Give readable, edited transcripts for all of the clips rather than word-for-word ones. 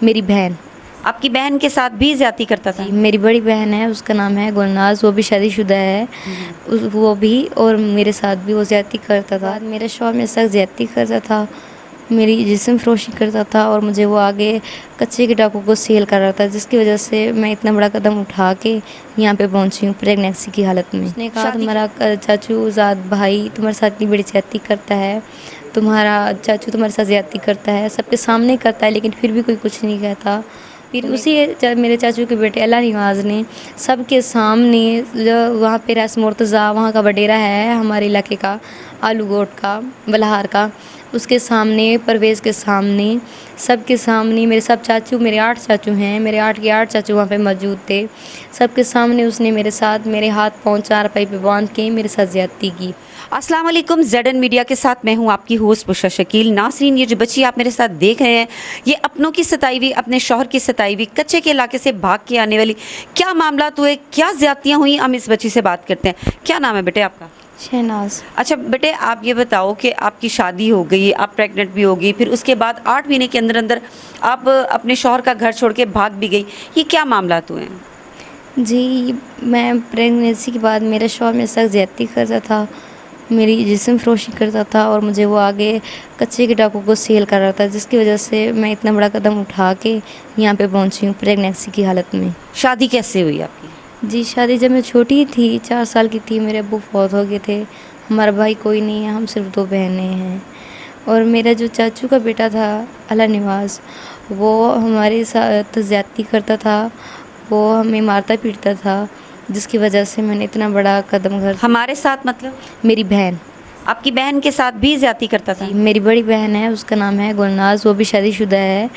میری بہن. آپ کی بہن کے ساتھ بھی زیادتی کرتا تھا؟ میری بڑی بہن ہے، اس کا نام ہے گلناز، وہ بھی شادی شدہ ہے. وہ بھی اور میرے ساتھ بھی وہ زیادتی کرتا تھا. میرا شوہر میرے ساتھ زیادتی کرتا تھا، میری جسم فروشی کرتا تھا، اور مجھے وہ آگے کچے کے ڈاکوں کو سیل کر رہا تھا، جس کی وجہ سے میں اتنا بڑا قدم اٹھا کے یہاں پہ پہنچی ہوں پریگنینسی کی حالت میں. اس نے کہا تمہارا چاچو زاد بھائی تمہارے ساتھ اتنی بڑی زیادتی کرتا ہے، تمہارا چاچو تمہارے ساتھ زیادتی کرتا ہے، سب کے سامنے کرتا ہے، لیکن پھر بھی کوئی کچھ نہیں کہتا. پھر اسی میرے چاچو کے بیٹے اللہ نواز نے سب کے سامنے، جو وہاں پہ رئیس مرتضیٰ وہاں کا وڈیرا ہے ہمارے علاقے کا، آلو گوٹ کا، بلہار کا، اس کے سامنے، پرویز کے سامنے، سب کے سامنے، میرے سب چاچو، میرے 8 چاچو ہیں، میرے 8 کے 8 چاچو وہاں پہ موجود تھے، سب کے سامنے اس نے میرے ساتھ، میرے ہاتھ پاؤں چارپائی پہ باندھ کے میرے ساتھ زیادتی کی. السلام علیکم، ZN میڈیا کے ساتھ میں ہوں آپ کی ہوسٹ بشرا شکیل. ناظرین، یہ جو بچی آپ میرے ساتھ دیکھ رہے ہیں، یہ اپنوں کی ستائی ہوئی، اپنے شوہر کی ستائی ہوئی، کچے کے علاقے سے بھاگ کے آنے والی، کیا معاملات ہوئے، کیا زیادتیاں ہوئیں، ہم اس بچی سے بات کرتے ہیں. کیا نام ہے بیٹے آپ کا؟ شہناز. اچھا بیٹے، آپ یہ بتاؤ کہ آپ کی شادی ہو گئی، آپ پریگننٹ بھی ہو گئی، پھر اس کے بعد 8 مہینے کے اندر اندر آپ اپنے شوہر کا گھر چھوڑ کے بھاگ بھی گئی، یہ کیا معاملات ہوئے ہیں؟ جی، میں پریگنینسی کے بعد میرا شوہر میرے ساتھ زیادتی کرتا تھا، میری جسم فروشی کرتا تھا، اور مجھے وہ آگے کچے کے ڈاکوں کو سیل کر رہا تھا، جس کی وجہ سے میں اتنا بڑا قدم اٹھا کے یہاں پہ پہنچی ہوں پریگنینسی کی حالت میں. شادی کیسے ہوئی آپ کی؟ جی، شادی جب میں چھوٹی تھی، 4 سال کی تھی، میرے ابو فوت ہو گئے تھے، ہمارا بھائی کوئی نہیں ہے، ہم صرف 2 بہنیں ہیں. اور میرا جو چاچو کا بیٹا تھا اللہ نواز، وہ ہمارے ساتھ زیادتی کرتا تھا، وہ ہمیں مارتا پیٹتا تھا، جس کی وجہ سے میں نے اتنا بڑا قدم گھر. ہمارے ساتھ مطلب؟ میری بہن. آپ کی بہن کے ساتھ بھی زیادتی کرتا تھا؟ میری بڑی بہن ہے، اس کا نام ہے گلناز، وہ بھی شادی شدہ ہے.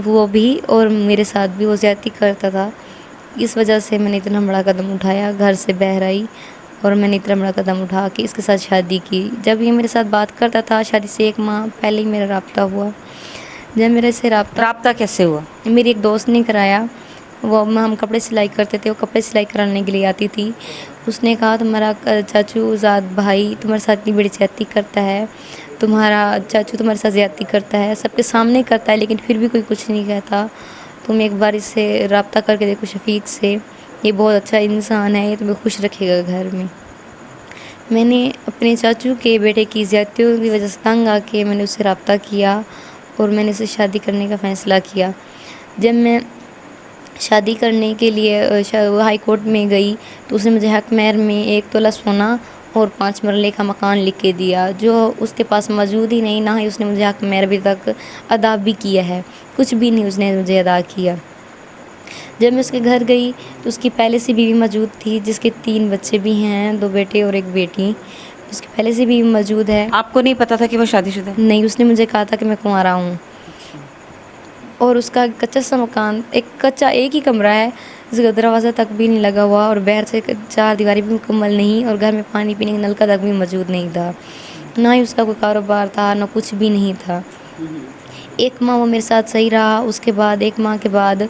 وہ بھی اور میرے ساتھ بھی وہ زیادتی کرتا تھا. اس وجہ سے میں نے اتنا بڑا قدم اٹھایا، گھر سے باہر آئی، اور میں نے اتنا بڑا قدم اٹھا کے اس کے ساتھ شادی کی. جب یہ میرے ساتھ بات کرتا تھا، شادی سے 1 ماہ پہلے ہی میرا رابطہ ہوا. جب میرے سے رابطہ کیسے ہوا؟ میری ایک دوست نے کرایا. وہ ہم کپڑے سلائی کرتے تھے، وہ کپڑے سلائی کرانے کے لیے آتی تھی. اس نے کہا تمہارا چاچو زاد بھائی تمہارے ساتھ اتنی بڑی زیادتی کرتا ہے، تمہارا چاچو تمہارے ساتھ زیادتی کرتا ہے، سب کے سامنے کرتا ہے، لیکن پھر بھی کوئی کچھ نہیں کہتا. تم ایک بار اس سے رابطہ کر کے دیکھو، شفیق سے، یہ بہت اچھا انسان ہے، یہ تمہیں خوش رکھے گا گھر میں. میں نے اپنے چاچو کے بیٹے کی زیادتیوں کی وجہ سے تنگ آ کے میں نے اس سے رابطہ کیا، اور میں نے اسے شادی کرنے کا فیصلہ کیا. جب میں شادی کرنے کے لیے ہائی کورٹ میں گئی، تو اس نے مجھے حق مہر میں 1 تولہ سونا اور 5 مرلے کا مکان لکھ کے دیا، جو اس کے پاس موجود ہی نہیں، نہ ہی اس نے مجھے حق مہر ابھی تک ادا بھی کیا ہے، کچھ بھی نہیں اس نے مجھے ادا کیا. جب میں اس کے گھر گئی تو اس کی پہلے سے بیوی موجود تھی، جس کے 3 بچے بھی ہیں، 2 بیٹے اور 1 بیٹی. اس کی پہلے سے بیوی موجود ہے. آپ کو نہیں پتا تھا کہ وہ شادی شدہ ہے؟ نہیں، اس نے مجھے کہا تھا کہ میں کنوارا ہوں. اور اس کا کچا سا مکان، ایک ہی کمرہ ہے، جس کا دروازہ تک بھی نہیں لگا ہوا، اور باہر سے 4 دیواری بھی مکمل نہیں، اور گھر میں پانی پینے کا نل کا تک بھی موجود نہیں تھا. نہ ہی اس کا کوئی کاروبار تھا، نہ کچھ بھی نہیں تھا. 1 ماہ وہ میرے ساتھ صحیح رہا. اس کے بعد 1 ماہ کے بعد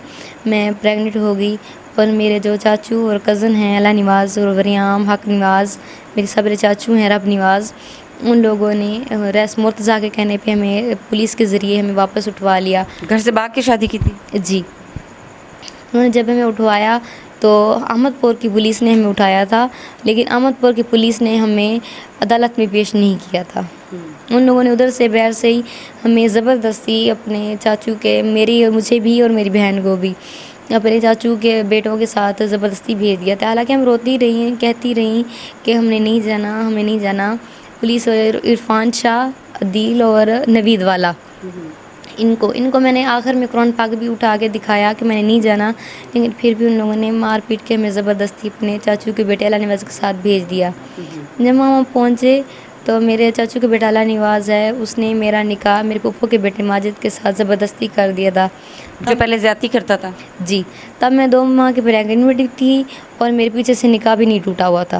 میں پریگننٹ ہو گئی، اور میرے جو چاچو اور کزن ہیں اللہ نواز اور وریام حق نواز، میرے سب چاچو ہیں رب نواز، ان لوگوں نے رئیس مرتضیٰ کے کہنے پہ ہمیں پولیس کے ذریعے ہمیں واپس اٹھوا لیا. گھر سے بھاگ کے شادی کی تھی؟ جی. انہوں نے جب ہمیں اٹھوایا تو احمد پور کی پولیس نے ہمیں اٹھایا تھا، لیکن احمد پور کی پولیس نے ہمیں عدالت میں پیش نہیں کیا تھا. ان لوگوں نے ادھر سے باہر سے ہی ہمیں زبردستی اپنے چاچو کے، مجھے بھی اور میری بہن کو بھی، اپنے چاچو کے بیٹوں کے ساتھ زبردستی بھیج دیا تھا. حالانکہ ہم روتی رہی ہیں، کہتی رہیں کہ ہم نے نہیں جانا، ہمیں نہیں جانا. پولیس عرفان شاہ، عدیل اور نوید والا، ان کو میں نے آخر میں قرآن پاک بھی اٹھا کے دکھایا کہ میں نے نہیں جانا، لیکن پھر بھی ان لوگوں نے مار پیٹ کے ہمیں زبردستی اپنے چاچو کے بیٹے اللہ نواز کے ساتھ بھیج دیا. جب ہم وہاں پہنچے تو میرے چاچو کے بیٹا اللہ نواز ہے، اس نے میرا نکاح میرے پھپھو کے بیٹے ماجد کے ساتھ زبردستی کر دیا تھا، جو پہلے زیادتی کرتا تھا. جی. تب میں 2 ماہ کی پریگننٹ تھی، اور میرے پیچھے سے نکاح بھی نہیں ٹوٹا ہوا تھا.